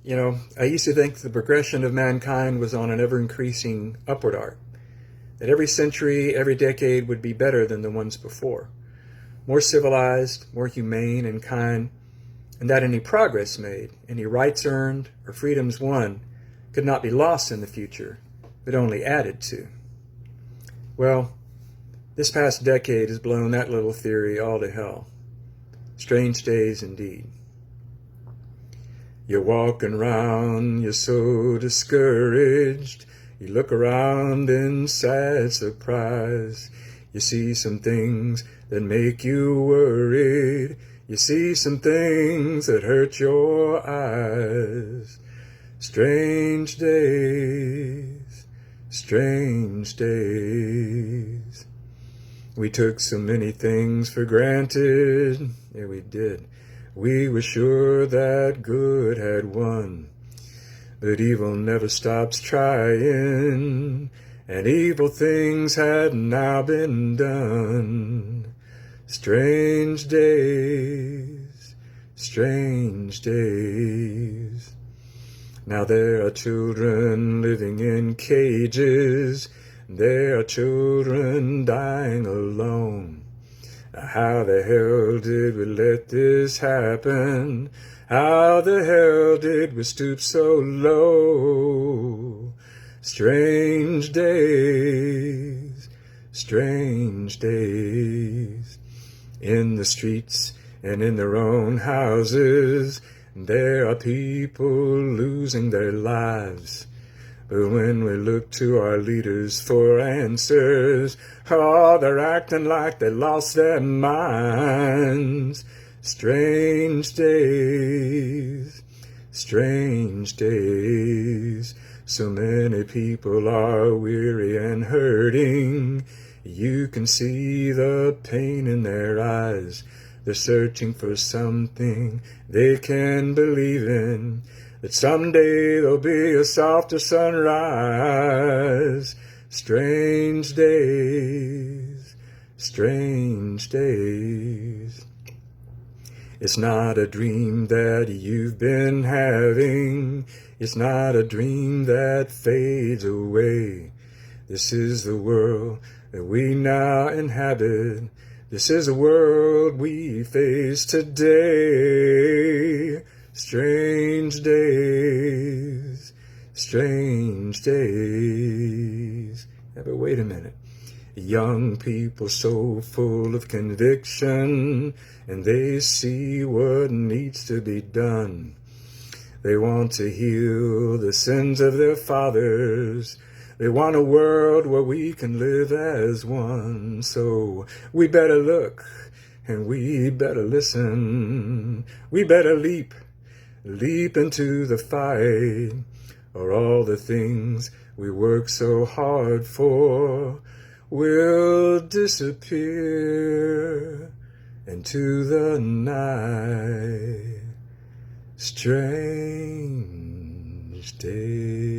I used to think the progression of mankind was on an ever-increasing upward arc, that every century, every decade would be better than the ones before, more civilized, more humane and kind, and that any progress made, any rights earned, or freedoms won could not be lost in the future, but only added to. Well, this past decade has blown that little theory all to hell. Strange days indeed. You're walking round, you're so discouraged. You look around in sad surprise. You see some things that make you worried. You see some things that hurt your eyes. Strange days, strange days. We took so many things for granted. Yeah, we did. We were sure that good had won. But evil never stops trying, and evil things had now been done. Strange days, strange days. Now there are children living in cages, there are children dying alone. How the hell did we let this happen? How the hell did we stoop so low? Strange days, strange days. In the streets and in their own houses, there are people losing their lives. But when we look to our leaders for answers, oh, they're acting like they lost their minds. Strange days, strange days. So many people are weary and hurting. You can see the pain in their eyes. They're searching for something they can believe in, that someday there'll be a softer sunrise. Strange days, strange days. It's not a dream that you've been having. It's not a dream that fades away. This is the world that we now inhabit. This is the world we face today. Strange days, strange days. Yeah, but wait a minute. Young people so full of conviction, and they see what needs to be done. They want to heal the sins of their fathers. They want a world where we can live as one. So we better look, and we better listen. We better leap into the fight, or all the things we work so hard for will disappear into the night. Strange days.